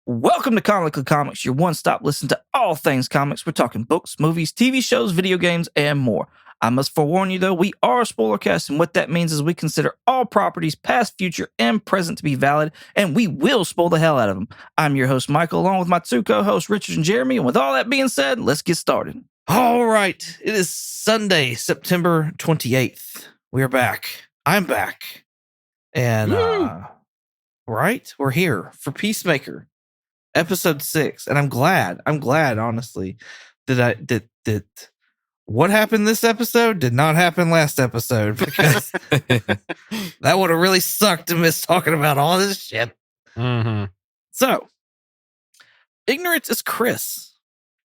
Welcome to Comically Comics, your one-stop listen to all things comics. We're talking books, movies, TV shows, video games, and more. I must forewarn you, though, we are a spoiler cast, and what that means is we consider all properties, past, future, and present, to be valid, and we will spoil the hell out of them. I'm your host, Michael, along with my two co-hosts, Richard and Jeremy, and with all that being said, let's get started. All right, it is Sunday, September 28th. We are back. I'm back. And, right? We're here for Peacemaker. Episode 6, and I'm glad, honestly, that what happened this episode did not happen last episode, because that would have really sucked to miss talking about all this shit. Mm-hmm. So, ignorance is Chris.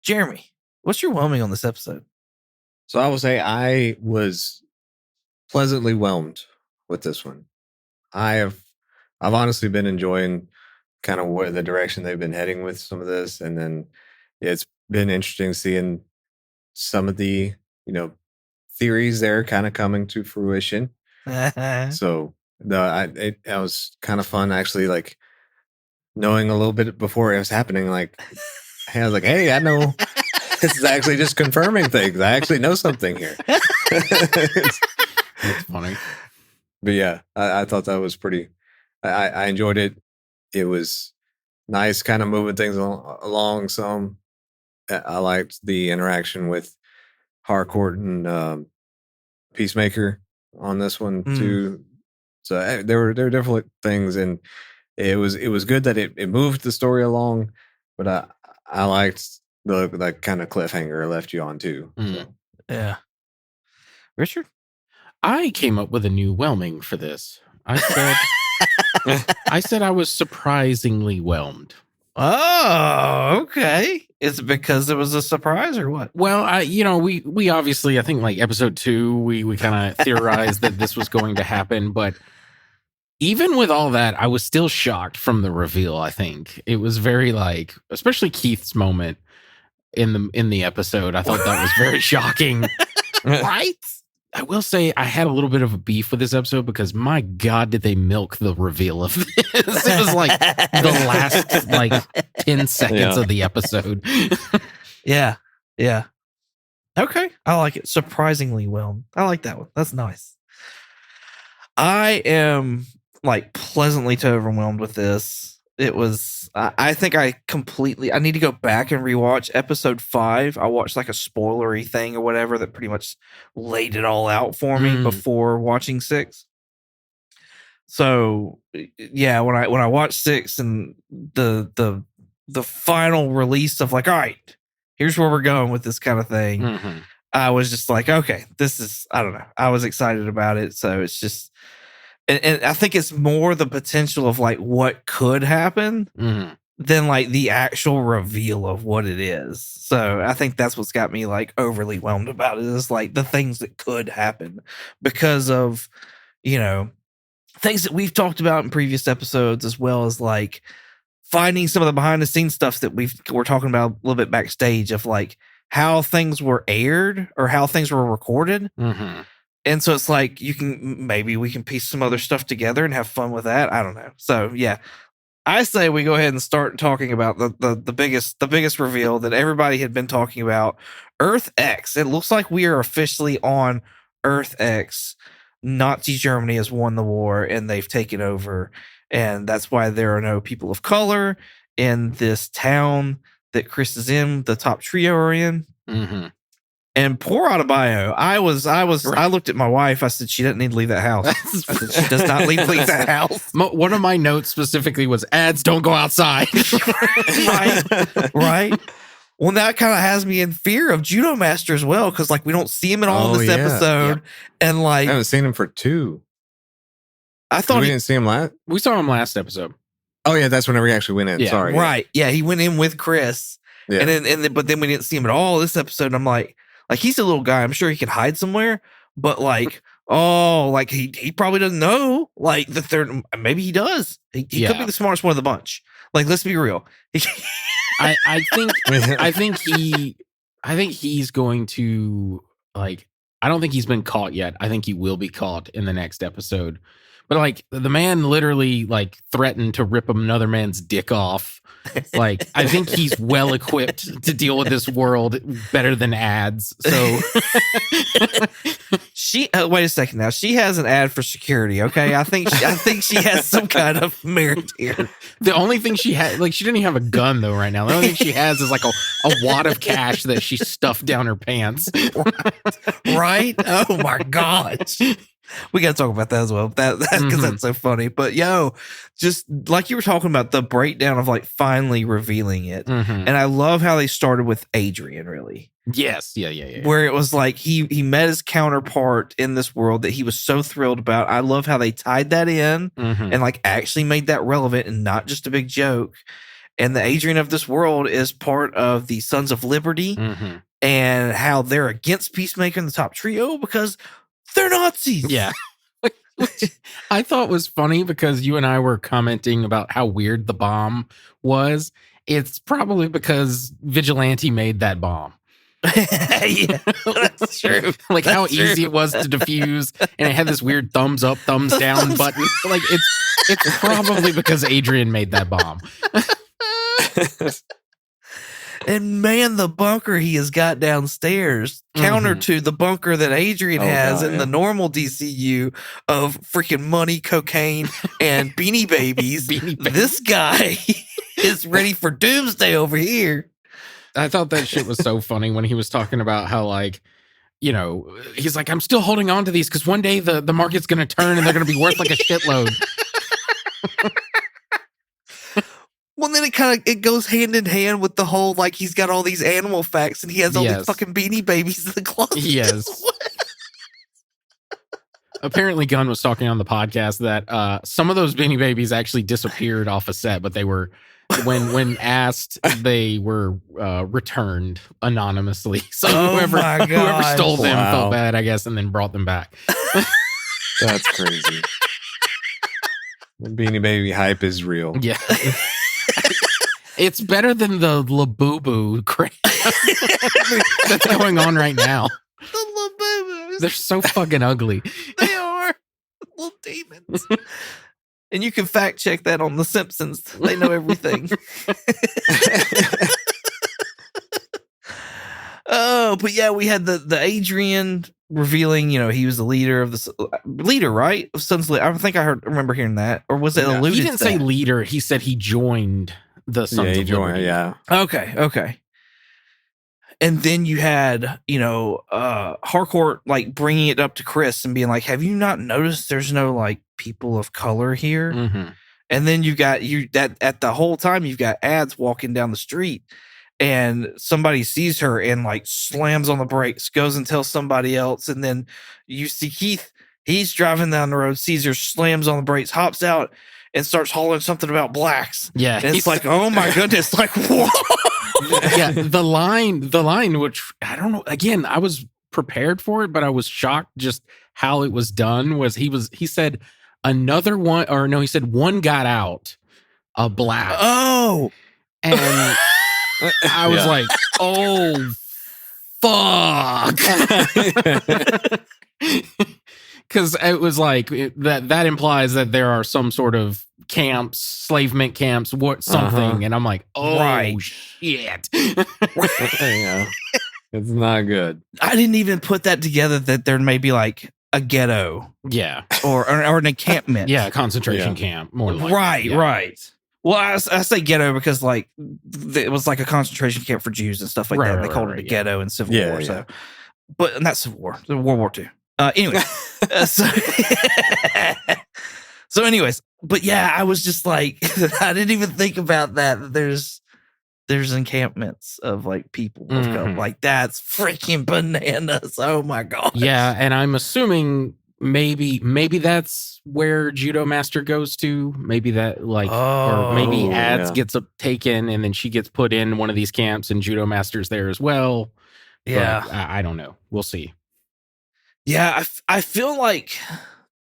Jeremy, what's your whelming on this episode? So I will say I was pleasantly whelmed with this one. I've honestly been enjoying kind of what the direction they've been heading with some of this, and then it's been interesting seeing some of the theories there kind of coming to fruition. So it was kind of fun actually, like knowing a little bit before it was happening. Like I was like, hey, I know this is actually just confirming things. I actually know something here. That's funny. But yeah, I thought that was pretty. I enjoyed it. It was nice, kind of moving things along some. I liked the interaction with Harcourt and Peacemaker on this one too. So there were different things, and it was good that it moved the story along. But I liked the kind of cliffhanger it left you on too. So. Yeah, Richard, I came up with a new whelming for this. I said I was surprisingly whelmed. Oh, okay. Is it because it was a surprise or what? Well, we obviously, I think like episode 2, we kind of theorized that this was going to happen, but even with all that, I was still shocked from the reveal. I think it was very especially Keith's moment in the episode. I thought that was very shocking. Right? I will say I had a little bit of a beef with this episode because my God, did they milk the reveal of this? It was like the last 10 seconds of the episode. Yeah. Okay. I like it. Surprisingly well. I like that one. That's nice. I am pleasantly overwhelmed with this. It was, I think I need to go back and rewatch episode 5. I watched a spoilery thing or whatever that pretty much laid it all out for me before watching 6. So yeah, when I watched 6 and the final release of all right, here's where we're going with this kind of thing, I was just okay, this is, I don't know. I was excited about it. So it's just, and I think it's more the potential of what could happen than the actual reveal of what it is. So I think that's what's got me overly whelmed about it, is the things that could happen because of, things that we've talked about in previous episodes, as well as finding some of the behind the scenes stuff that we're talking about a little bit backstage of how things were aired or how things were recorded. And so it's maybe we can piece some other stuff together and have fun with that. I don't know. So yeah, I say we go ahead and start talking about the biggest reveal that everybody had been talking about. Earth X. It looks like we are officially on Earth X. Nazi Germany has won the war and they've taken over. And that's why there are no people of color in this town that Chris is in, the top trio are in. And poor Adebayo, I looked at my wife. I said, she doesn't need to leave that house. I said, she does not need to leave that house. One of my notes specifically was ads don't go outside. Right. Well, that kind of has me in fear of Judo Master as well, because we don't see him at all in this episode. Yeah. And I haven't seen him for 2. I thought we didn't see him last. We saw him last episode. Oh yeah, that's whenever he actually went in. Yeah. Sorry. Right. Yeah, he went in with Chris. Yeah. But then we didn't see him at all this episode. And I'm like he's a little guy. I'm sure he can hide somewhere. But he probably doesn't know. The third, maybe he does. He could be the smartest one of the bunch. Let's be real. I think he's going to I don't think he's been caught yet. I think he will be caught in the next episode. But the man literally threatened to rip another man's dick off Like, I think he's well equipped to deal with this world better than ads. So she wait a second now. She has an ad for security. Okay, I think she has some kind of merit here. The only thing she had, like, she didn't even have a gun though. Right now, the only thing she has is like a wad of cash that she stuffed down her pants. Right? Oh my gosh. We got to talk about that as well. That because that's so funny. But just like you were talking about the breakdown of like finally revealing it, and I love how they started with Adrian. Really, yes, yeah. Where it was like he met his counterpart in this world that he was so thrilled about. I love how they tied that in and like actually made that relevant and not just a big joke. And the Adrian of this world is part of the Sons of Liberty, and how they're against Peacemaker in the top trio because they're Nazis. Yeah. Which I thought was funny because you and I were commenting about how weird the bomb was. It's probably because Vigilante made that bomb. Yeah, that's true. Like that's how true. easy it was to defuse, and it had this weird thumbs up, thumbs down button. Like it's probably because Adrian made that bomb. And man, the bunker he has got downstairs, counter to the bunker that Adrian has in the normal DCU of freaking money, cocaine, and Beanie Babies. This guy is ready for doomsday over here. I thought that shit was so funny when he was talking about how, like, you know, he's like, I'm still holding on to these because one day the market's going to turn and they're going to be worth like a shitload. Well, then it goes hand in hand with the whole, like, he's got all these animal facts and he has all these fucking Beanie Babies in the closet. Yes. Apparently Gunn was talking on the podcast that some of those Beanie Babies actually disappeared off a set, but they were, when asked, they were returned anonymously. So whoever stole them felt bad, I guess, and then brought them back. That's crazy. The Beanie Baby hype is real. Yeah. It's better than the Labubu crap that's going on right now. The Labubus. They're so fucking ugly. They are little demons. And you can fact check that on The Simpsons. They know everything. Oh, but yeah, we had the Adrian revealing, you know, he was the leader of the leader, right? Of Sons. I think I remember hearing that, or was it alluded? He didn't say leader. He said he joined the Sons of Liberty. Yeah. Okay. And then you had, you know, Harcourt like bringing it up to Chris and being like, "Have you not noticed there's no like people of color here?" And then you got that at the whole time you've got ads walking down the street. And somebody sees her and like slams on the brakes, goes and tells somebody else. And then you see Keith, he's driving down the road, sees her, slams on the brakes, hops out and starts hollering something about blacks. Yeah. And it's like, oh my goodness. Like, whoa. Yeah. The line, which I don't know. Again, I was prepared for it, but I was shocked just how it was done. He said another one, or no, he said one got out, a black. Oh. And I was like, oh, fuck. Because it was like, that implies that there are some sort of camps, slave mint camps, something. And I'm like, oh, shit. Yeah. It's not good. I didn't even put that together that there may be like a ghetto. Yeah. Or an encampment. Yeah, a concentration camp. More than likely. Right. Well, I say ghetto because like it was like a concentration camp for Jews and stuff like that. And they called it a ghetto in Civil War. Yeah. So, but not Civil War, World War II. Anyway, so anyways, but yeah, I was just like, I didn't even think about that. There's encampments of like people of color. Like that's freaking bananas. Oh my god. Yeah, and I'm assuming maybe that's where Judo Master goes to. Maybe that like, or maybe Ads gets taken and then she gets put in one of these camps and Judo Master's there as well. Yeah, but I don't know. We'll see. Yeah, I feel like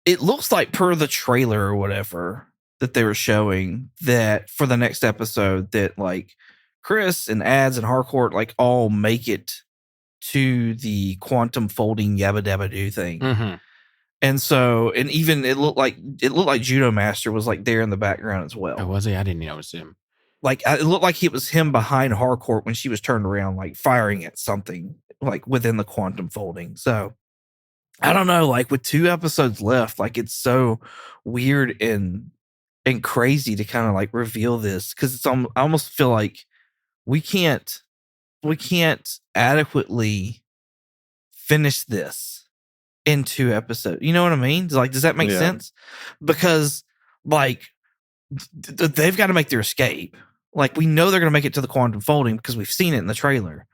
it looks like per the trailer or whatever that they were showing that for the next episode that like Chris and Ads and Harcourt like all make it to the quantum folding yabba dabba doo thing. And so, and even it looked like Judo Master was like there in the background as well. Oh, was he? I didn't notice him. like it looked like it was him behind Harcourt when she was turned around, like firing at something like within the quantum folding. So I don't know, like with 2 episodes left, like it's so weird and crazy to kind of like reveal this, because it's I almost feel like we can't adequately finish this in 2 episodes. You know what I mean? Like, does that make sense? Because like they've got to make their escape. Like, we know they're going to make it to the quantum folding because we've seen it in the trailer.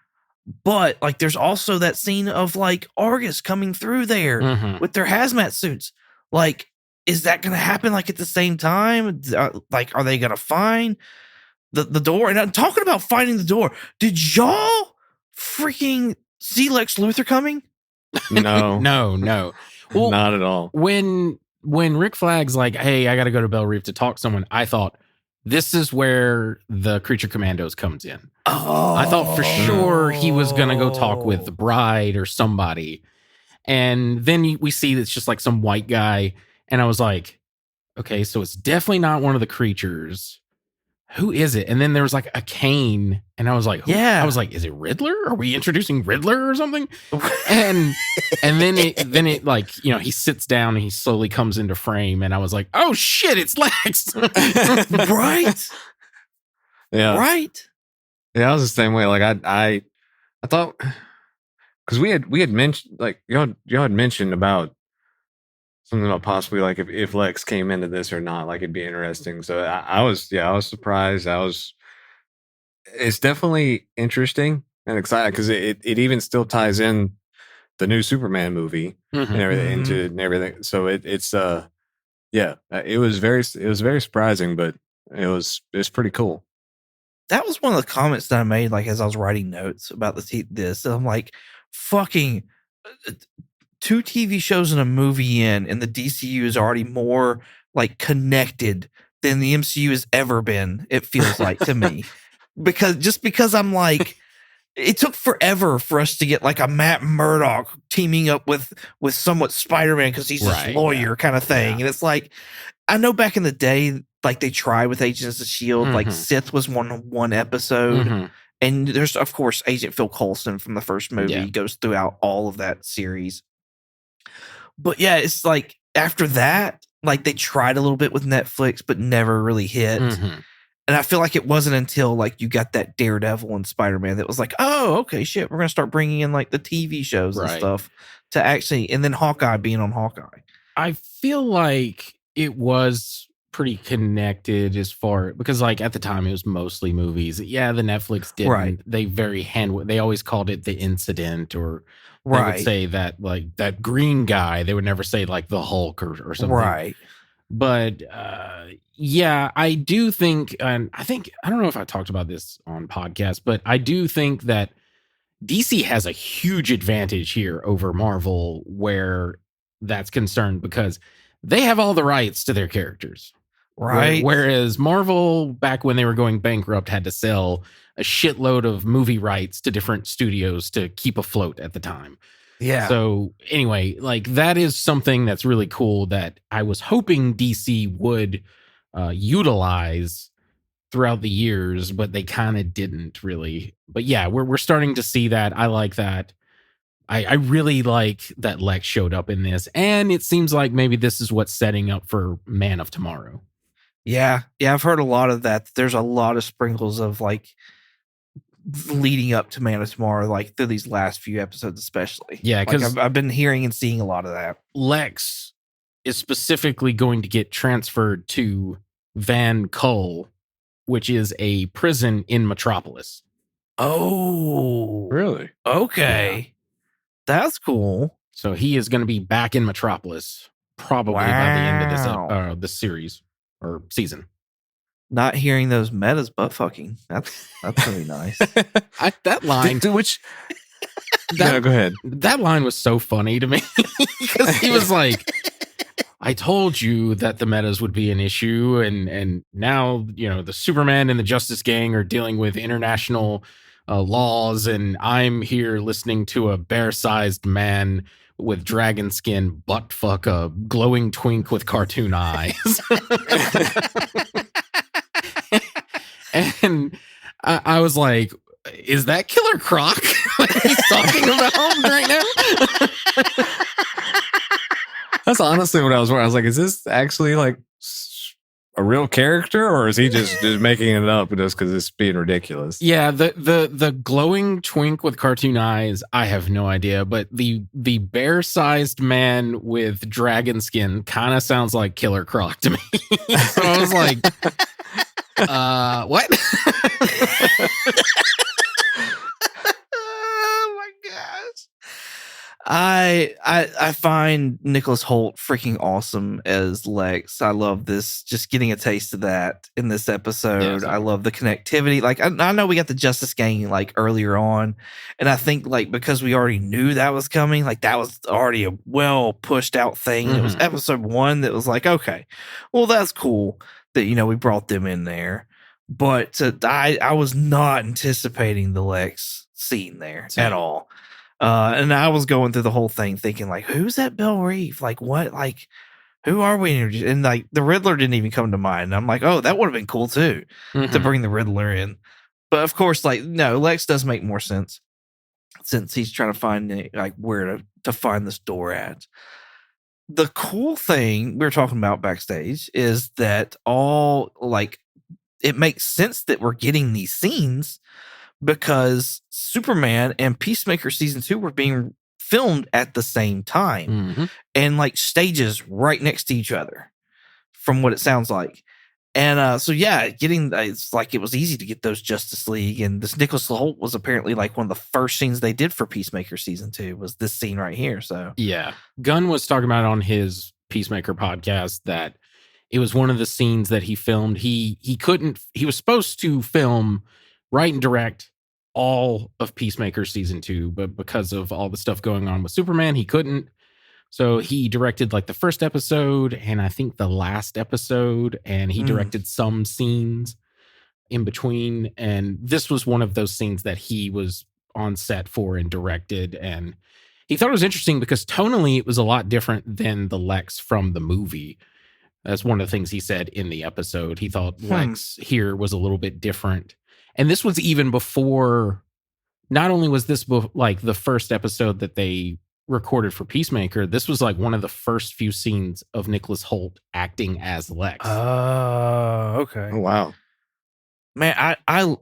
But like, there's also that scene of like Argus coming through there with their hazmat suits. Like, is that going to happen like at the same time? Like, are they going to find the door? And I'm talking about finding the door. Did y'all freaking see Lex Luthor coming? No, no. Well, not at all. When Rick Flag's like, hey, I got to go to Belle Reef to talk to someone, I thought this is where the Creature Commandos comes in. Oh, I thought for sure he was going to go talk with the bride or somebody. And then we see it's just like some white guy. And I was like, okay, so it's definitely not one of the creatures. Who is it? And then there was like a cane. And I was like, who? Yeah. I was like, is it Riddler? Are we introducing Riddler or something? and then it like, you know, he sits down and he slowly comes into frame. And I was like, oh shit, it's Lex. Right? Yeah. Right? Yeah, I was the same way. Like I thought, because we had mentioned, like y'all had mentioned about something about possibly like if Lex came into this or not, like it'd be interesting. So I was surprised. It's definitely interesting and exciting because it even still ties in the new Superman movie and everything into it and everything. So it's it was very surprising, but it was pretty cool. That was one of the comments that I made, like, as I was writing notes about this. And I'm like, fucking 2 TV shows and a movie in, and the DCU is already more like connected than the MCU has ever been. It feels like to me, because I'm like, it took forever for us to get like a Matt Murdock teaming up with somewhat Spider-Man because he's this lawyer kind of thing. And it's like, I know back in the day, like they tried with Agents of S.H.I.E.L.D., like Sith was one episode. And there's, of course, Agent Phil Coulson from the first movie. He goes throughout all of that series. But yeah, it's like after that, like they tried a little bit with Netflix, but never really hit. And I feel like it wasn't until like you got that Daredevil and Spider-Man that was like, oh, okay, shit, we're going to start bringing in like the TV shows and stuff to actually, and then Hawkeye being on Hawkeye. I feel like it was pretty connected as far, because like at the time it was mostly movies. Yeah, the Netflix didn't. They they always called it The Incident, or they would say that like that green guy. They would never say like the Hulk or something. Right. But yeah, I do think, and I don't know if I talked about this on podcast, but I do think that DC has a huge advantage here over Marvel where that's concerned, because they have all the rights to their characters. Right. Whereas Marvel, back when they were going bankrupt, had to sell a shitload of movie rights to different studios to keep afloat at the time. Yeah. So anyway, like that is something that's really cool that I was hoping DC would utilize throughout the years, but they kind of didn't really. But yeah, we're starting to see that. I like that. I really like that Lex showed up in this, and it seems like maybe this is what's setting up for Man of Tomorrow. Yeah, I've heard a lot of that. There's a lot of sprinkles of like leading up to Man of Tomorrow, like through these last few episodes, especially. Yeah, because like I've been hearing and seeing a lot of that. Lex is specifically going to get transferred to Van Kull, which is a prison in Metropolis. Oh, really? Okay. Yeah. That's cool. So he is going to be back in Metropolis probably by the end of this series or season. Not hearing those metas butt fucking. That's really nice. That line, go ahead. That line was so funny to me because he was like, I told you that the metas would be an issue, and now, you know, the Superman and the Justice Gang are dealing with international laws, and I'm here listening to a bear-sized man with dragon skin butt fuck a glowing twink with cartoon eyes. And I was like, is that Killer Croc he's talking about right now? That's honestly what I was wondering. I was like, is this actually like a real character, or is he just making it up just because it's being ridiculous? Yeah, the glowing twink with cartoon eyes, I have no idea, but the bear-sized man with dragon skin kind of sounds like Killer Croc to me. So I was like, what? Oh my gosh. I find Nicholas Hoult freaking awesome as Lex. I love this, just getting a taste of that in this episode. I love the connectivity. Like I know we got the Justice Gang like earlier on, and I think like because we already knew that was coming, like that was already a well pushed out thing. It was episode 1 that was like, okay, well that's cool that we brought them in there. But I was not anticipating the Lex scene there at all. And I was going through the whole thing thinking like, who's that Bill Reeve? Like what? Like who are we? And like the Riddler didn't even come to mind. And I'm like, oh, that would have been cool too to bring the Riddler in. But of course, like no, Lex does make more sense since he's trying to find like where to find this door at. The cool thing we were talking about backstage is that all like it makes sense that we're getting these scenes because Superman and Peacemaker season 2 were being filmed at the same time and like stages right next to each other from what it sounds like. And so, yeah, it's like it was easy to get those Justice League, and this Nicholas Hoult was apparently like one of the first scenes they did for Peacemaker season 2 was this scene right here. So yeah, Gunn was talking about on his Peacemaker podcast that it was one of the scenes that he filmed. He was supposed to film, write and direct all of Peacemaker season 2, but because of all the stuff going on with Superman, he couldn't. So he directed like the first episode and I think the last episode, and he directed some scenes in between. And this was one of those scenes that he was on set for and directed. And he thought it was interesting because tonally it was a lot different than the Lex from the movie. That's one of the things he said in the episode. He thought Lex here was a little bit different. And this was even before, not only was this like the first episode that they recorded for Peacemaker, this was like one of the first few scenes of Nicholas Hoult acting as Lex. Oh, okay. Oh, wow. Man, I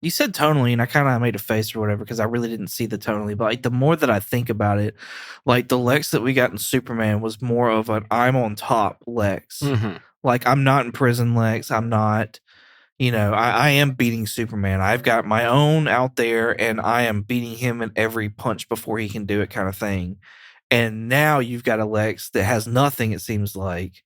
you said tonally, and I kind of made a face or whatever because I really didn't see the tonally. But like the more that I think about it, like the Lex that we got in Superman was more of an I'm on top Lex. Like I'm not in prison Lex. I'm not, I am beating Superman. I've got my own out there, and I am beating him in every punch before he can do it, kind of thing. And now you've got a Lex that has nothing. It seems like,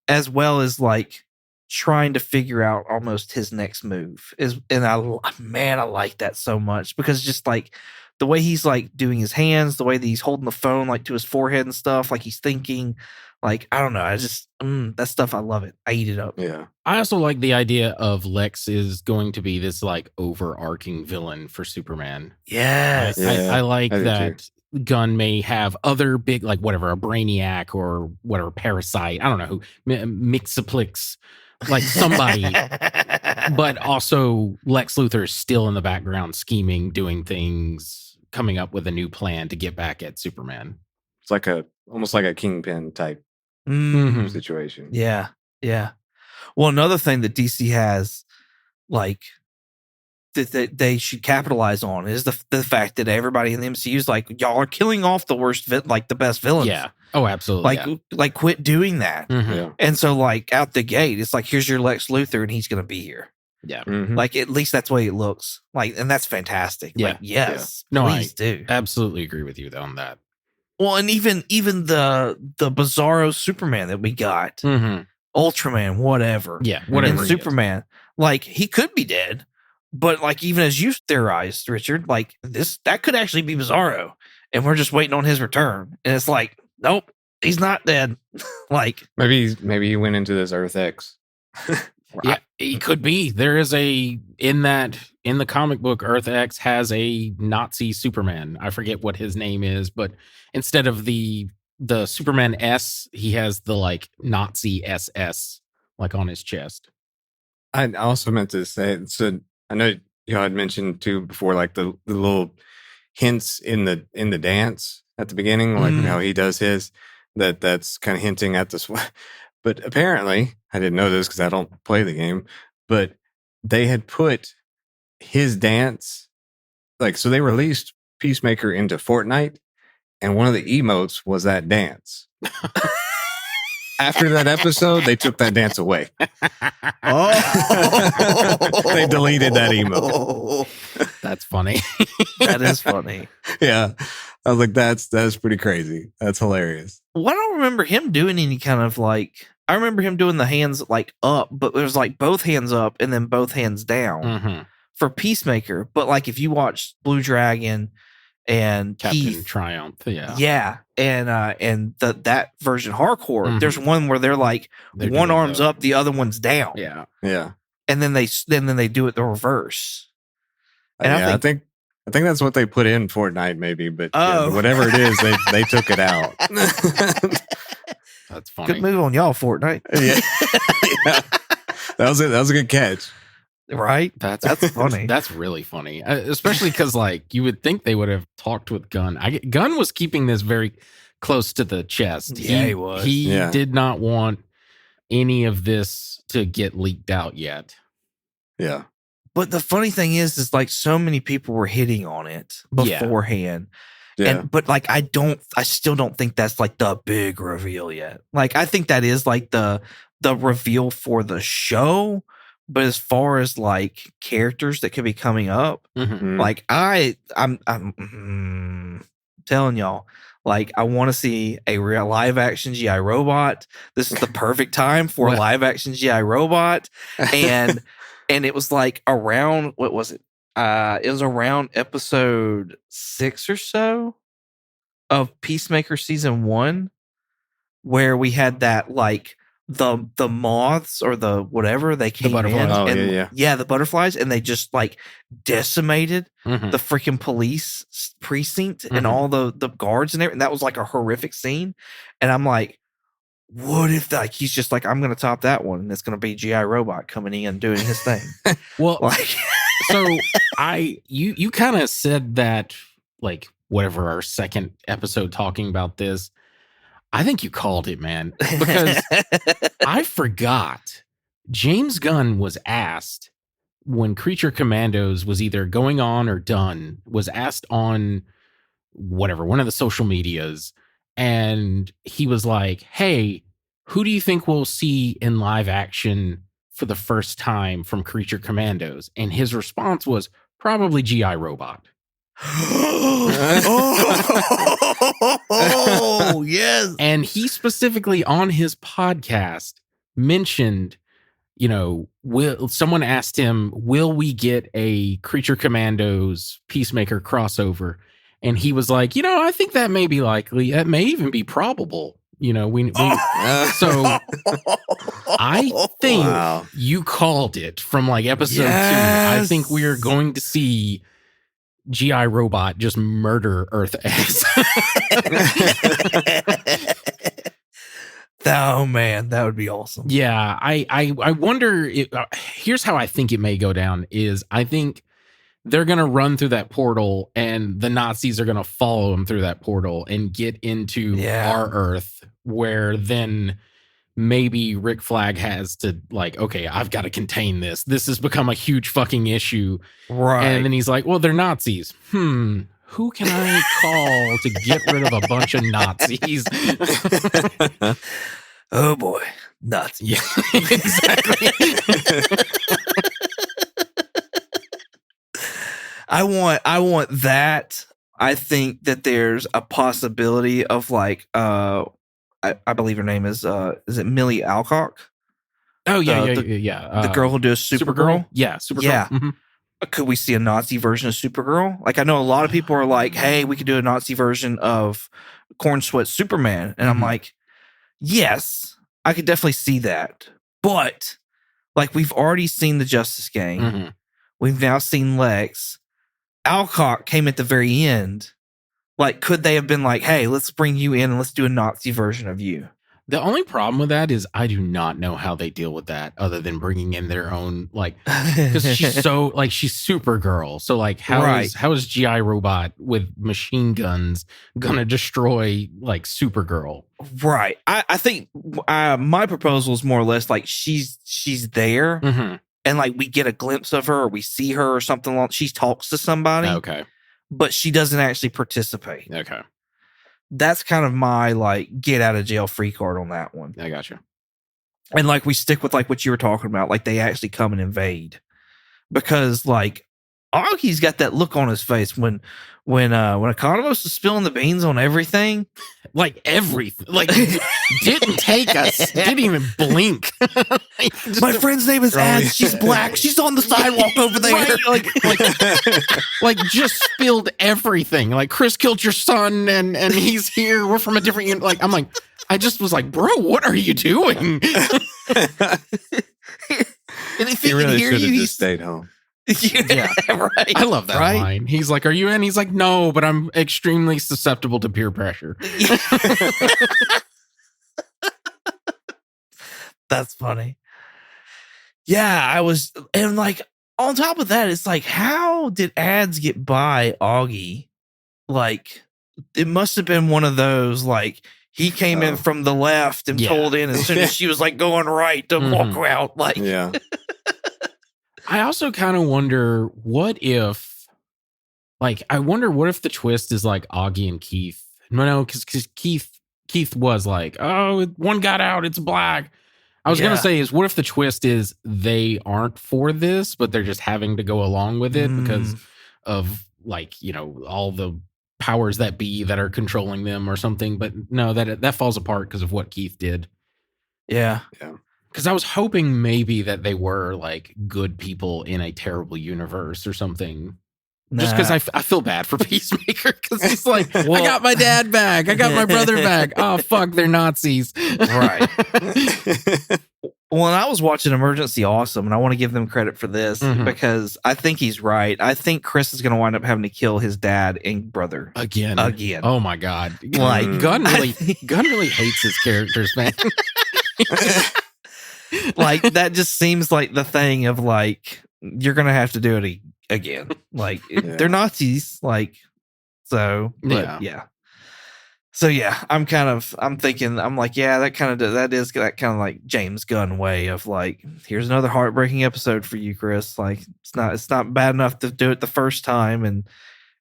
as well as like trying to figure out almost his next move and I like that so much because just like the way he's like doing his hands, the way that he's holding the phone like to his forehead and stuff, like he's thinking, like I don't know, I just that stuff, I love it. I eat it up. Yeah. I also like the idea of Lex is going to be this like overarching villain for Superman. Yes. I like that Gunn may have other big, like whatever, a Brainiac or whatever, Parasite, I don't know who, Mixaplix, like somebody, but also Lex Luthor is still in the background scheming, doing things, coming up with a new plan to get back at Superman. It's like almost like a Kingpin type situation. Yeah. Yeah. Well, another thing that DC has, like, that they should capitalize on is the fact that everybody in the MCU is like, y'all are killing off the worst, like the best villains. Yeah. Oh, absolutely. Like quit doing that. Yeah. And so like out the gate, it's like, here's your Lex Luthor and he's going to be here. Yeah. Like at least that's the way it looks like. And that's fantastic. Yeah. Like, yes, no, please do. Absolutely agree with you on that. Well, and even the Bizarro Superman that we got, Ultraman, whatever. Yeah. Whatever. And Superman, like he could be dead. But like even as you theorized, Richard, like that could actually be Bizarro, and we're just waiting on his return. And it's like, nope, he's not dead. Like maybe he went into this Earth X. Yeah, he could be. There is in the comic book, Earth X has a Nazi Superman. I forget what his name is, but instead of the Superman S, he has the like Nazi SS like on his chest. I also meant to say, so I know you had mentioned too before, like the little hints in the dance at the beginning, like how he does his, that's kind of hinting at this. But apparently, I didn't know this because I don't play the game, but they had put his dance, like, so they released Peacemaker into Fortnite, and one of the emotes was that dance. After that episode, they took that dance away. They deleted that emote. That's funny. That is funny. Yeah. I was like, that's pretty crazy. That's hilarious. Well, I don't remember him doing any kind of like, I remember him doing the hands like up, but there's like both hands up and then both hands down for Peacemaker. But like if you watch Blue Dragon and Captain Keith, Triumph, yeah, and that version hardcore, there's one where they're like one arm's up, the other one's down, yeah, and then they do it the reverse. And I think that's what they put in Fortnite, maybe, but whatever it is, they took it out. That's funny. Good move on y'all, Fortnite. Yeah. That was it. That was a good catch. Right? That's funny. That's really funny, especially because like you would think they would have talked with Gunn. Gunn was keeping this very close to the chest. Yeah, he was. He did not want any of this to get leaked out yet. Yeah. But the funny thing is like so many people were hitting on it beforehand. Yeah. But like I still don't think that's like the big reveal yet. Like I think that is like the reveal for the show. But as far as like characters that could be coming up, like I'm telling y'all, like I want to see a real live action GI robot. This is the perfect time for a live action GI robot. And it was like around, what was it? It was around episode 6 or so of Peacemaker season 1, where we had that like the moths or the whatever, they came in, the butterflies, and they just like decimated the freaking police precinct and all the guards and everything. That was like a horrific scene, and I'm like, what if like he's just like, I'm gonna top that one, and it's gonna be GI Robot coming in doing his thing. Well, like so you kind of said that, like, whatever, our second episode talking about this, I think you called it, man, because I forgot James Gunn was asked when Creature Commandos was either going on or done, was asked on whatever, one of the social medias, and he was like, hey, who do you think we'll see in live action for the first time from Creature Commandos? And his response was probably GI Robot. Oh, yes. And he specifically on his podcast mentioned, you know, someone asked him, will we get a Creature Commandos Peacemaker crossover? And he was like, you know, I think that may be likely. That may even be probable. You know, so I think you called it from like episode 2. I think we are going to see GI Robot just murder Earth X. Oh man, that would be awesome. Yeah, I wonder. Here's how I think it may go down: is I think they're gonna run through that portal, and the Nazis are gonna follow them through that portal and get into our Earth, where then maybe Rick Flag has to like, okay, I've got to contain this. This has become a huge fucking issue. Right. And then he's like, well, they're Nazis. Who can I call to get rid of a bunch of Nazis? Oh boy. Nazis. Yeah, exactly. I want that. I think that there's a possibility of like, I believe her name is it Millie Alcock? Oh yeah, the girl who does Supergirl. Yeah, Supergirl. Yeah. Could we see a Nazi version of Supergirl? Like I know a lot of people are like, "Hey, we could do a Nazi version of Corn Sweat Superman," and I'm like, "Yes, I could definitely see that." But like we've already seen the Justice Gang, we've now seen Lex. Alcock came at the very end. Like, could they have been like, hey, let's bring you in and let's do a Nazi version of you? The only problem with that is I do not know how they deal with that other than bringing in their own, like, because she's so, like, she's Supergirl. So, like, how is GI Robot with machine guns gonna destroy, like, Supergirl? Right. I think my proposal is more or less like she's there, and like we get a glimpse of her, or we see her, or something like she talks to somebody. Okay. But she doesn't actually participate. Okay. That's kind of my like get out of jail free card on that one. I gotcha. And like we stick with like what you were talking about, like they actually come and invade, because like Augie's got that look on his face when Economos is spilling the beans on everything, like didn't take us, didn't even blink. My friend's name is Ads. She's black. She's on the sidewalk over there. Right, like just spilled everything. Like Chris killed your son, and he's here. We're from a different unit. Like I'm like, I just was like, bro, what are you doing? And if he really should have just stayed home. Yeah, right. I love that line. He's like, "Are you in?" He's like, "No, but I'm extremely susceptible to peer pressure." That's funny. Yeah, I was, and like on top of that, it's like, how did Ads get by Augie? Like, it must have been one of those like he came in from the left and pulled in as soon as she was like going right to walk out. Like, yeah. I also kind of wonder what if the twist is like Augie and Keith. No, because Keith was like, oh, one got out, it's black. I was gonna say is what if the twist is they aren't for this, but they're just having to go along with it because of like, you know, all the powers that be that are controlling them or something. But no, that falls apart because of what Keith did. Yeah. Because I was hoping maybe that they were like good people in a terrible universe or something. Just because I feel bad for Peacemaker because he's like, I got my dad back. I got my brother back. Oh, fuck, they're Nazis. Right. Well, and I was watching Emergency Awesome, and I want to give them credit for this because I think he's right. I think Chris is going to wind up having to kill his dad and brother again. Oh my god! Like Gunn really hates his characters, man. Like that just seems like the thing of like you're going to have to do it again. Like they're Nazis, like so. But yeah. So yeah, I'm thinking, I'm like, yeah, that is that kind of like James Gunn way of like, here's another heartbreaking episode for you, Chris. Like it's not bad enough to do it the first time and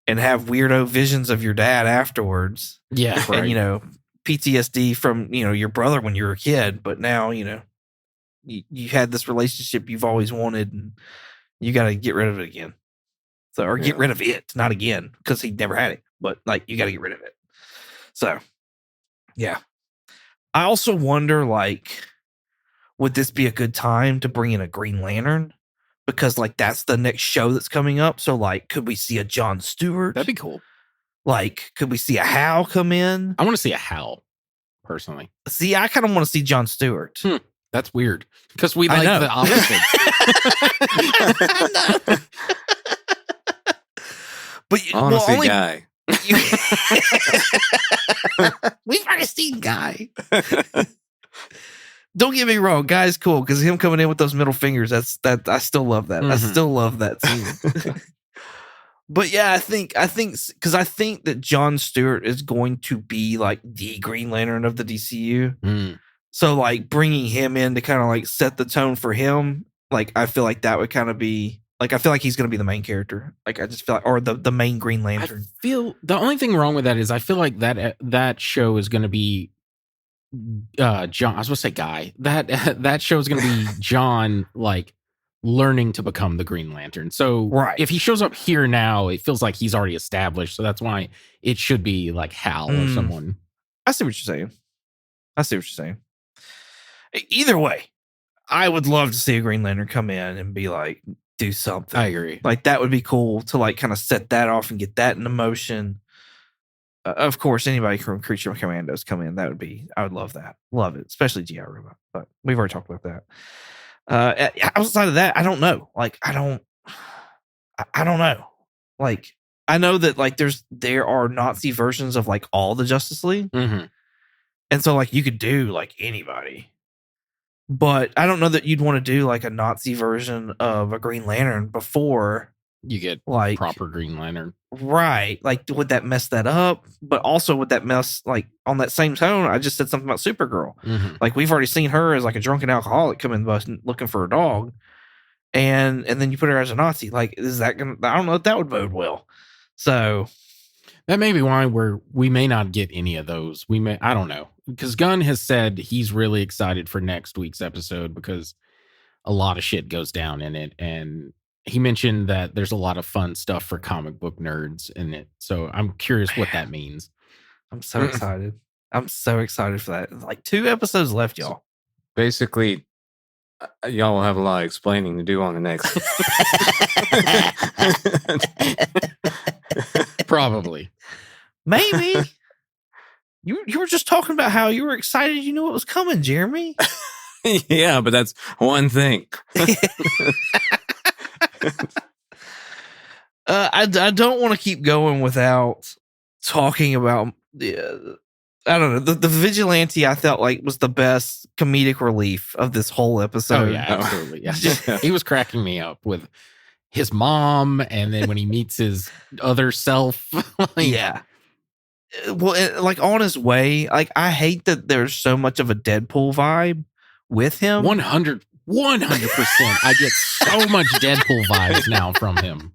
have weirdo visions of your dad afterwards. Yeah, right. And you know, PTSD from your brother when you were a kid, but now you had this relationship you've always wanted, and you got to get rid of it again. So or get rid of it, not again, because he never had it, but like you got to get rid of it. So, yeah. I also wonder, like, would this be a good time to bring in a Green Lantern? Because, like, that's the next show that's coming up. So, like, could we see a Jon Stewart? That'd be cool. Like, could we see a Hal come in? I want to see a Hal, personally. See, I kind of want to see Jon Stewart. That's weird. Because we like the opposite. But I want to see Guy. We've already seen Guy. Don't get me wrong, Guy's cool because him coming in with those middle fingers. That I still love that. I still love that scene. But yeah, I think because I think that Jon Stewart is going to be like the Green Lantern of the DCU. So like bringing him in to kind of like set the tone for him, like I feel like that would kind of be. Like, I feel like he's going to be the main character. Like, I just feel like, or the main Green Lantern. I feel the only thing wrong with that is I feel like that show is going to be John. I was supposed to say Guy. That show is going to be John, like, learning to become the Green Lantern. So if he shows up here now, it feels like he's already established. So that's why it should be like Hal or someone. I see what you're saying. Either way, I would love to see a Green Lantern come in and be like, do something. I agree. Like that would be cool to like kind of set that off and get that into motion. Of course, anybody from Creature Commandos come in, I would love that. Love it, especially GI Robot. But we've already talked about that. Outside of that, I don't know. Like I don't know. Like I know that like there are Nazi versions of like all the Justice League. And so like you could do like anybody. But I don't know that you'd want to do like a Nazi version of a Green Lantern before You get like proper Green Lantern. Right. Like, would that mess that up? But also, would that mess, like, on that same tone, I just said something about Supergirl. Mhm. Like, we've already seen her as, like, a drunken alcoholic coming bus looking for a dog. And then you put her as a Nazi. Like, is that going to, I don't know if that would bode well. So. That may be why we may not get any of those. I don't know. Because Gunn has said he's really excited for next week's episode because a lot of shit goes down in it. And he mentioned that there's a lot of fun stuff for comic book nerds in it. So I'm curious what that means. I'm so excited. I'm so excited for that. Like 2 episodes left, y'all. Basically, y'all will have a lot of explaining to do on the next. Probably. Maybe. You were just talking about how you were excited you knew what was coming, Jeremy. Yeah, but that's one thing. I don't want to keep going without talking about I don't know, the vigilante. I felt like was the best comedic relief of this whole episode. Oh yeah, absolutely. Yeah. He was cracking me up with his mom, and then when he meets his other self. Yeah. Well, like on his way, like I hate that there's so much of a Deadpool vibe with him. 100%. I get so much Deadpool vibes now from him.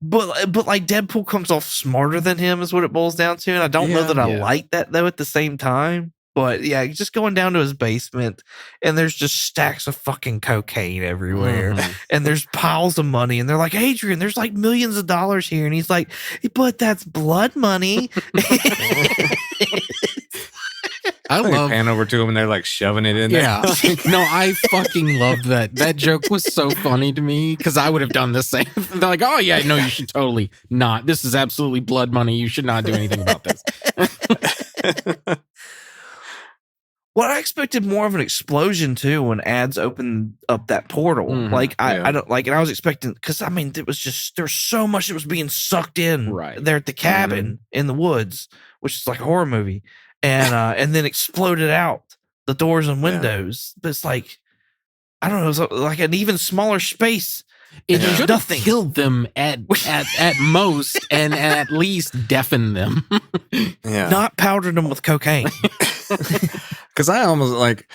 But like Deadpool comes off smarter than him is what it boils down to. And I don't know that I like that though at the same time. But yeah, just going down to his basement and there's just stacks of fucking cocaine everywhere. Mhm. And there's piles of money. And they're like, Adrian, there's like millions of dollars here. And he's like, but that's blood money. I love pan over to him and they're like shoving it in there. Yeah. No, I fucking loved that. That joke was so funny to me because I would have done the same. They're like, oh yeah, no, you should totally not. This is absolutely blood money. You should not do anything about this. Well, I expected more of an explosion too when ads opened up that portal. Mhm. Like I don't like, and I was expecting because I mean it was just there's so much that was being sucked in there at the cabin in the woods, which is like a horror movie, and then exploded out the doors and windows. But it's like I don't know, it was like an even smaller space. It should have killed them at most and at least deafened them. Not powdered them with cocaine. Because I almost like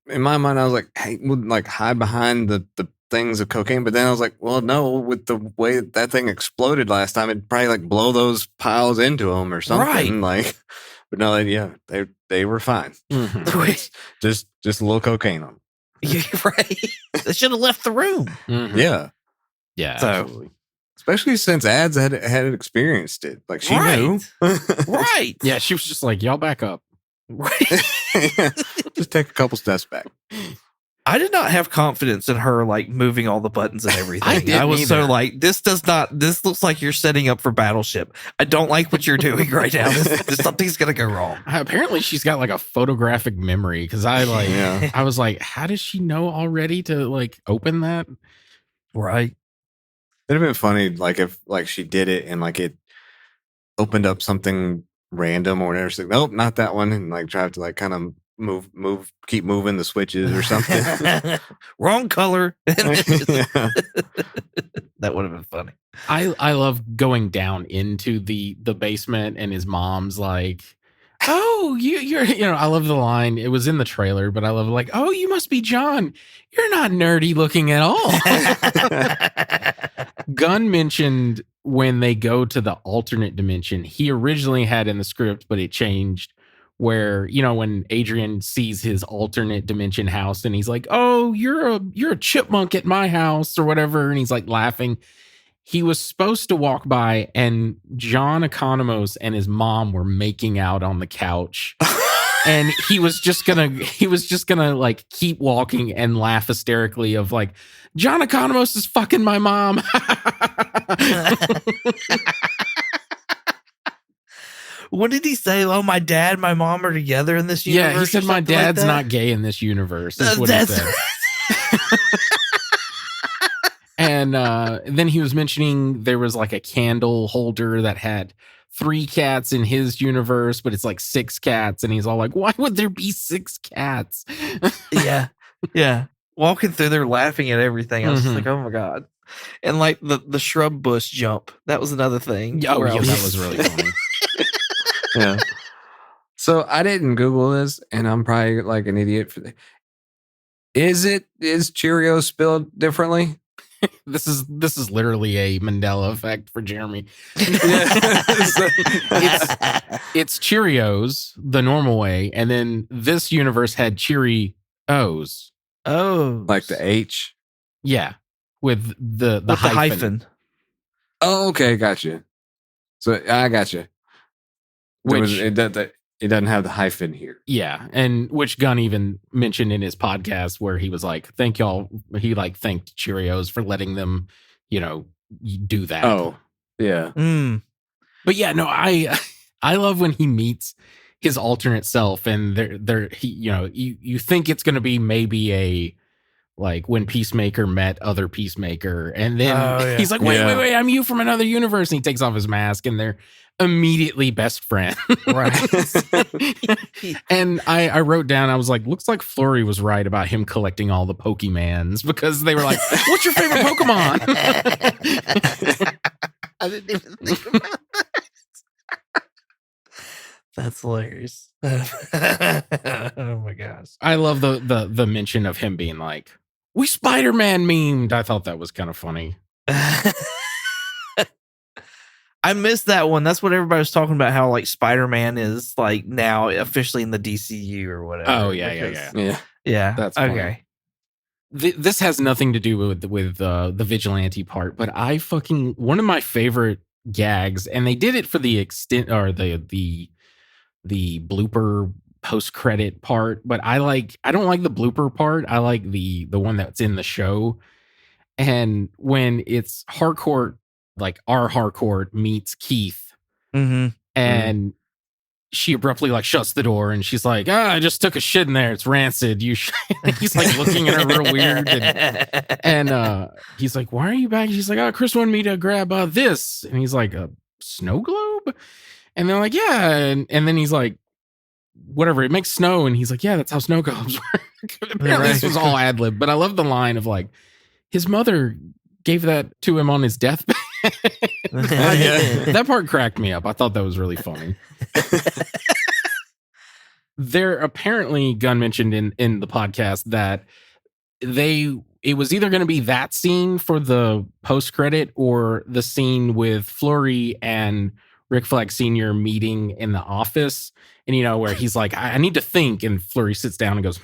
in my mind I was like, hey, would like hide behind the things of cocaine, but then I was like, well, no, with the way that thing exploded last time, it'd probably like blow those piles into them or something. Like, but no, they were fine. Mm-hmm. just a little cocaine on them. Yeah, right. They should have left the room. Mm-hmm. Yeah, so, absolutely. Especially since ads had experienced it. Like she knew, right? Yeah, she was just like, y'all back up. Right. Just take a couple steps back. I did not have confidence in her like moving all the buttons and everything. I was so like, this looks like you're setting up for Battleship. I don't like what you're doing right now. Something's gonna go wrong. Apparently she's got like a photographic memory because I was like, how does she know already to like open that? Right. It'd have been funny like if like she did it and like it opened up something random or whatever. So, nope, not that one, and like try to like kind of keep moving the switches or something. Wrong color. That would have been funny. I love going down into the basement and his mom's like, oh, you're I love the line. It was in the trailer, but I love like, oh, you must be John. You're not nerdy looking at all. Gunn mentioned when they go to the alternate dimension, he originally had in the script, but it changed where, when Adrian sees his alternate dimension house and he's like, oh, you're a chipmunk at my house or whatever. And he's like laughing. He was supposed to walk by and John Economos and his mom were making out on the couch. And he was just gonna like keep walking and laugh hysterically of like, John Economos is fucking my mom. What did he say? Oh, my dad and my mom are together in this universe? Yeah, he said my dad's not gay in this universe. That's what he said. And then he was mentioning there was like a candle holder that had 3 cats in his universe, but it's like 6 cats. And he's all like, why would there be 6 cats? Yeah. Yeah. Walking through there laughing at everything. I was just like, oh my God. And like the shrub bush jump. That was another thing. Oh, yeah, that was really funny. Yeah. So I didn't Google this, and I'm probably like an idiot for that. Is Cheerios spelled differently? This is literally a Mandela effect for Jeremy. It's Cheerios the normal way, and then this universe had Cheerios. Oh, Like the H? Yeah, with the with hyphen. Oh, okay, gotcha. So I gotcha. It doesn't have the hyphen here. Yeah, and which Gunn even mentioned in his podcast where he was like, "Thank y'all." He like thanked Cheerios for letting them, do that. Oh, yeah. But yeah, no, I love when he meets his alternate self, and you think it's going to be maybe a like when Peacemaker met other Peacemaker, and then he's like, wait, I'm you from another universe, and he takes off his mask, and they're immediately best friends. Right. And I wrote down, I was like, looks like Flurry was right about him collecting all the Pokemans, because they were like, what's your favorite Pokemon? I didn't even think about that. That's hilarious. Oh my gosh. I love the mention of him being like, we Spider-Man memed. I thought that was kind of funny. I missed that one. That's what everybody was talking about, how like Spider-Man is like now officially in the DCU or whatever. Oh, yeah. Yeah. That's okay. This has nothing to do with the vigilante part, but one of my favorite gags, and they did it for the extent or the blooper post-credit part, but I don't like the blooper part. I like the one that's in the show. And when it's Harcourt, like our Harcourt meets Keith, and she abruptly like shuts the door, and she's like, I just took a shit in there. It's rancid. He's like looking at her real weird. And he's like, why are you back? She's like, Chris wanted me to grab this. And he's like, a snow globe? And they're like, yeah. And then he's like, whatever, it makes snow. And he's like, yeah, that's how snow globes work. Apparently this was all ad lib, but I love the line of like, his mother gave that to him on his deathbed. That part cracked me up. I thought that was really funny. There apparently, Gunn mentioned in the podcast that it was either going to be that scene for the post credit or the scene with Flurry and Rick Flag Sr. meeting in the office, and where he's like, I need to think, and Flurry sits down and goes,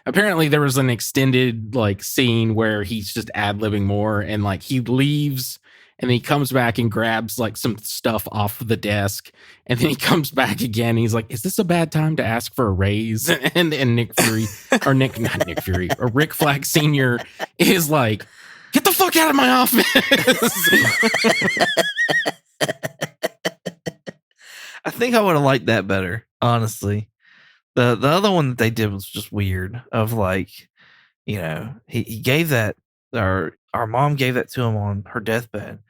Apparently there was an extended like scene where he's just ad-libbing more, and like he leaves and he comes back and grabs like some stuff off the desk, and then he comes back again and he's like, is this a bad time to ask for a raise? And Nick Fury not Nick Fury, or Rick Flag Sr. is like, get the fuck out of my office. I think I would have liked that better, honestly. The other one that they did was just weird. Of like, he gave that, or our mom gave that to him on her deathbed.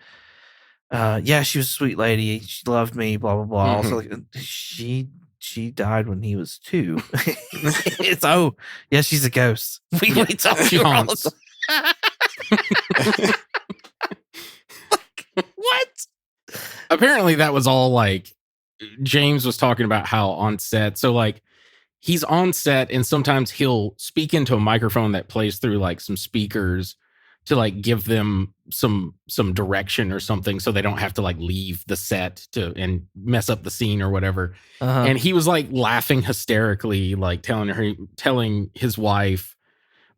Yeah, she was a sweet lady. She loved me. Blah blah blah. Also, like, she died when he was 2. She's a ghost. We talked to her all the time. What? Apparently that was all like James was talking about how on set. So like he's on set, and sometimes he'll speak into a microphone that plays through like some speakers to like give them some direction or something, so they don't have to like leave the set and mess up the scene or whatever. And he was like laughing hysterically, like telling his wife,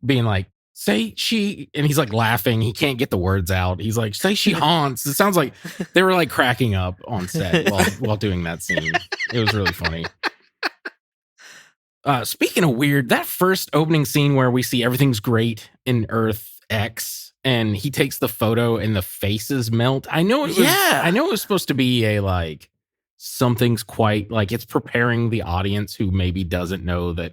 being like, say she, and he's like laughing. He can't get the words out. He's like, say she haunts. It sounds like they were like cracking up on set while doing that scene. It was really funny. Speaking of weird, that first opening scene where we see everyth's great in Earth X, and he takes the photo and the faces melt. I know it was supposed to be a like something's quite like it's preparing the audience who maybe doesn't know that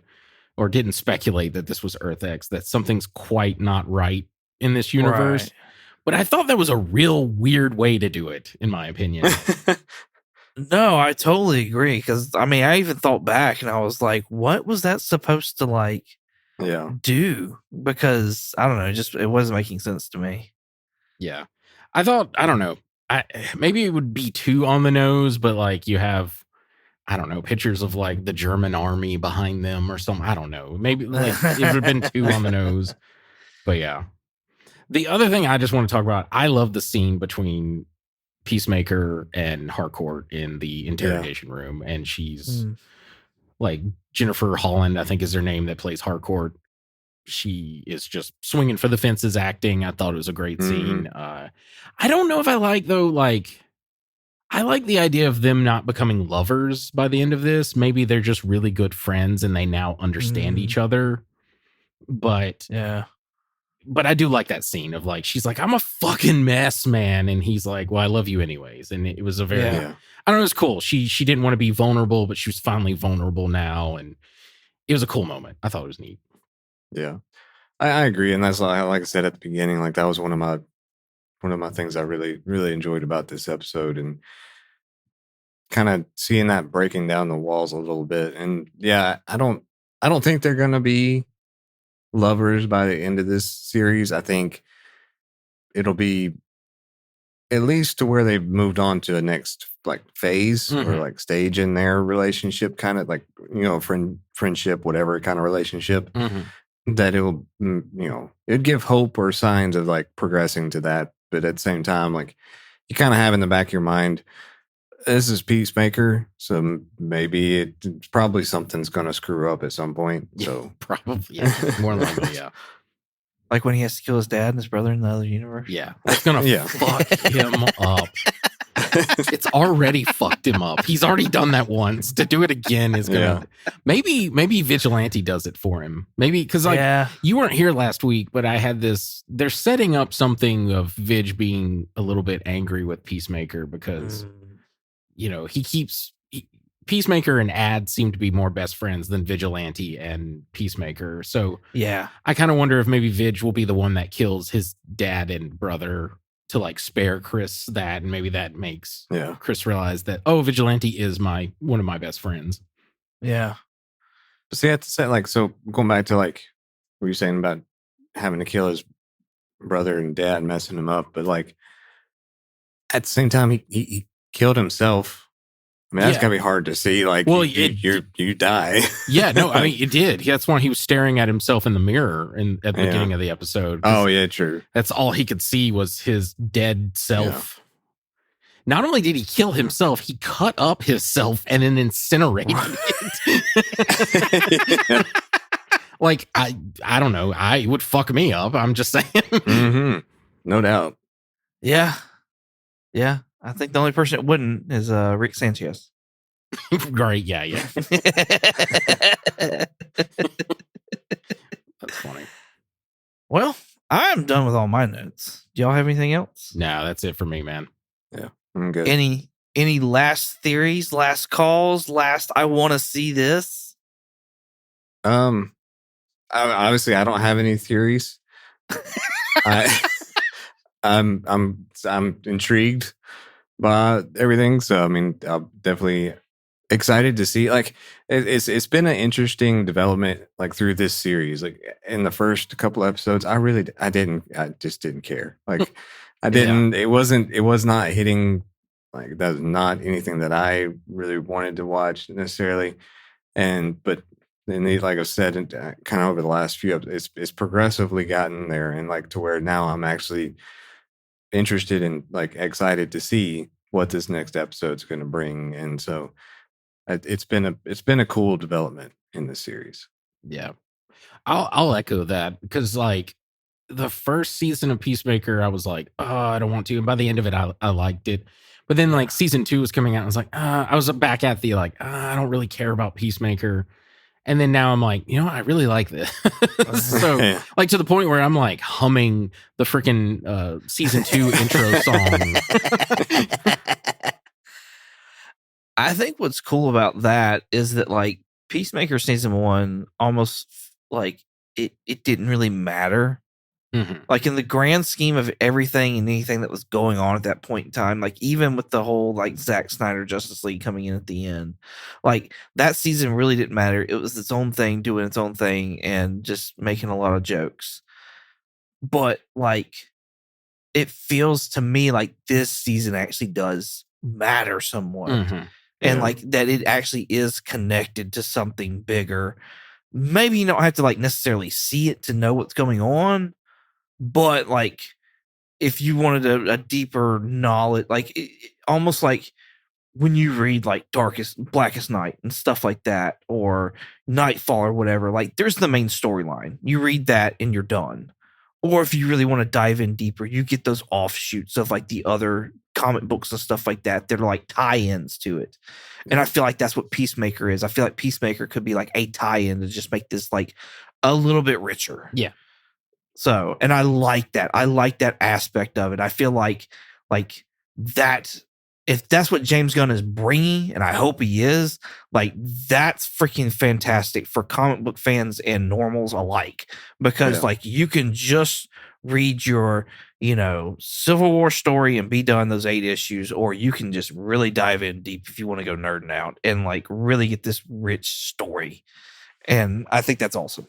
or didn't speculate that this was Earth X, that something's quite not right in this universe. Right. But I thought that was a real weird way to do it, in my opinion. No, I totally agree. Because I mean, I even thought back and I was like, what was that supposed to like do? Because I don't know, it wasn't making sense to me. Yeah. I thought, I don't know. Maybe it would be too on the nose, but like you have, I don't know, pictures of like the German army behind them or something. I don't know. Maybe like it would have been too on the nose. But yeah. The other thing I just want to talk about, I love the scene between Peacemaker and Harcourt in the interrogation room. And she's like Jennifer Holland, I think is her name, that plays Harcourt. She is just swinging for the fences acting. I thought it was a great scene. I don't know if I like, though, like, I like the idea of them not becoming lovers by the end of this. Maybe they're just really good friends and they now understand each other. But yeah. But I do like that scene of like, she's like, I'm a fucking mess, man. And he's like, well, I love you anyways. And it was a very, I don't know, it was cool. She didn't want to be vulnerable, but she was finally vulnerable now. And it was a cool moment. I thought it was neat. Yeah, I agree. And that's like I said at the beginning, like that was one of my things I really, really enjoyed about this episode, and kind of seeing that breaking down the walls a little bit. And yeah, I don't think they're going to be lovers by the end of this series. I think it'll be at least to where they've moved on to a next like phase or like stage in their relationship, kind of like, friendship, whatever kind of relationship, that it'll, it'd give hope or signs of like progressing to that. But at the same time, like you kind of have in the back of your mind, this is Peacemaker, so maybe it's probably something's going to screw up at some point. So probably, more likely, yeah. Like when he has to kill his dad and his brother in the other universe. Yeah, that's gonna fuck him up. It's already fucked him up. He's already done that once. To do it again is gonna. Maybe Vigilante does it for him. Maybe because like you weren't here last week, but I had this. They're setting up something of Vig being a little bit angry with Peacemaker because. Peacemaker and Ad seem to be more best friends than Vigilante and Peacemaker. So yeah, I kind of wonder if maybe Vig will be the one that kills his dad and brother to like spare Chris that, and maybe that makes Chris realize that, oh, Vigilante is one of my best friends. Yeah. But see, I have to say, like, so going back to like what you're saying about having to kill his brother and dad, messing him up, but like at the same time, he killed himself. I mean, that's gotta be hard to see. Like, well, you die. Yeah, no, I mean, it did. That's when he was staring at himself in the mirror at the beginning of the episode. Oh, yeah, true. That's all he could see was his dead self. Yeah. Not only did he kill himself, he cut up himself and then incinerated it. Like, I don't know. It would fuck me up. I'm just saying. No doubt. Yeah. Yeah. I think the only person that wouldn't is Rick Sanchez. Right, yeah. That's funny. Well, I'm done with all my notes. Do y'all have anything else? No, that's it for me, man. Yeah, I'm good. Any last theories, last calls, last I want to see this? Obviously I don't have any theories. I'm intrigued by everything. So I mean, I'm definitely excited to see. Like, it's been an interesting development, like through this series. Like in the first couple episodes, I just didn't care. Like I didn't. It was not hitting. Like that was not anything that I really wanted to watch necessarily. But then, like I said, kind of over the last few episodes, it's progressively gotten there, and like to where now I'm actually interested and like excited to see what this next episode's going to bring. And so it's been a cool development in the series. Yeah, I'll echo that, because like the first season of Peacemaker, I was like, oh, I don't want to, and by the end of it, I liked it. But then like season 2 was coming out, and I was like, I was back at the like, I don't really care about Peacemaker. And then now I'm like, I really like this. So like to the point where I'm like humming the freaking season 2 intro song. I think what's cool about that is that like Peacemaker season 1 almost like it didn't really matter Like in the grand scheme of everything and anything that was going on at that point in time, like even with the whole like Zack Snyder Justice League coming in at the end, like that season really didn't matter. It was its own thing, doing its own thing and just making a lot of jokes. But like it feels to me like this season actually does matter somewhat. And like that it actually is connected to something bigger. Maybe you don't have to like necessarily see it to know what's going on, but like if you wanted a deeper knowledge, like almost like when you read like Blackest Night and stuff like that, or Nightfall or whatever, like there's the main storyline. You read that and you're done. Or if you really want to dive in deeper, you get those offshoots of like the other comic books and stuff like that. They're like tie-ins to it. And I feel like that's what Peacemaker is. I feel like Peacemaker could be like a tie-in to just make this like a little bit richer. Yeah. So, and I like that. I like that aspect of it. I feel like that if that's what James Gunn is bringing, and I hope he is, like that's freaking fantastic for comic book fans and normals alike, because like you can just read your, Civil War story and be done those 8 issues, or you can just really dive in deep if you want to go nerding out and like really get this rich story. And I think that's awesome.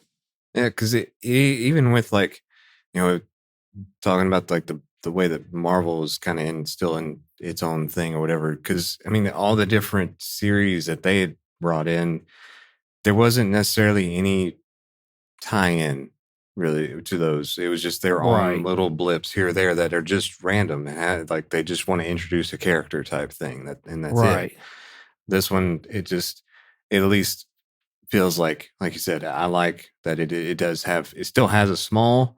Yeah, because even with like, talking about like the way that Marvel is kind of still in its own thing or whatever. Because I mean, all the different series that they had brought in, there wasn't necessarily any tie-in really to those. It was just their own little blips here or there that are just random and like they just want to introduce a character type thing. And that's it. This one, it at least feels like you said, I like that it still has a small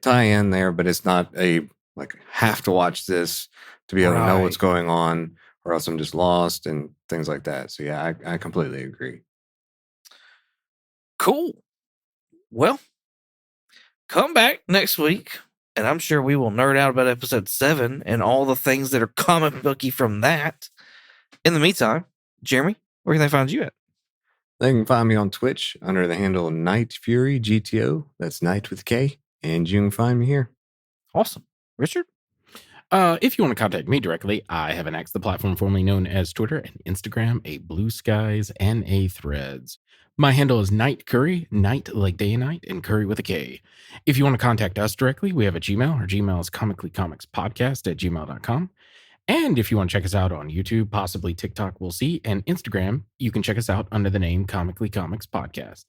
tie-in there, but it's not a like have to watch this to be able to know what's going on, or else I'm just lost and things like that. So yeah, I completely agree. Cool. Well, come back next week, and I'm sure we will nerd out about episode 7 and all the things that are comic booky from that. In the meantime, Jeremy, where can they find you at? They can find me on Twitch under the handle Night Fury GTO. That's Night with K. And you can find me here. Awesome. Richard? If you want to contact me directly, I have an X, the platform formerly known as Twitter and Instagram, a Blue Skies, and a Threads. My handle is Night Curry, night like day and night, and curry with a K. If you want to contact us directly, we have a Gmail. Our Gmail is comicallycomicspodcast@gmail.com. And if you want to check us out on YouTube, possibly TikTok, we'll see, and Instagram, you can check us out under the name Comically Comics Podcast.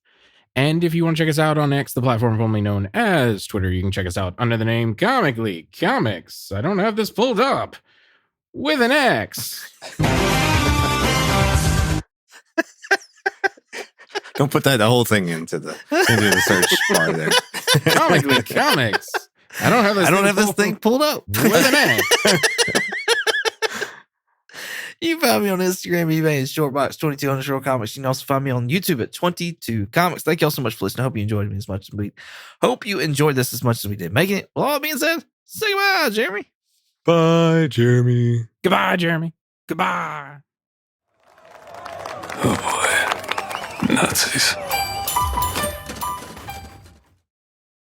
And if you want to check us out on X, the platform formerly known as Twitter, you can check us out under the name Comically Comics. I don't have this pulled up. With an X. Don't put the whole thing into the search bar there. Comically Comics. I don't have this thing pulled up. With an X. You can find me on Instagram, eBay, and Shortbox22_comics. You can also find me on YouTube at 22 Comics. Thank you all so much for listening. I hope you enjoyed me as much as we hope you enjoyed this as much as we did making it. Well, all that being said, say goodbye, Jeremy. Bye, Jeremy. Goodbye, Jeremy. Goodbye. Oh boy. Nazis.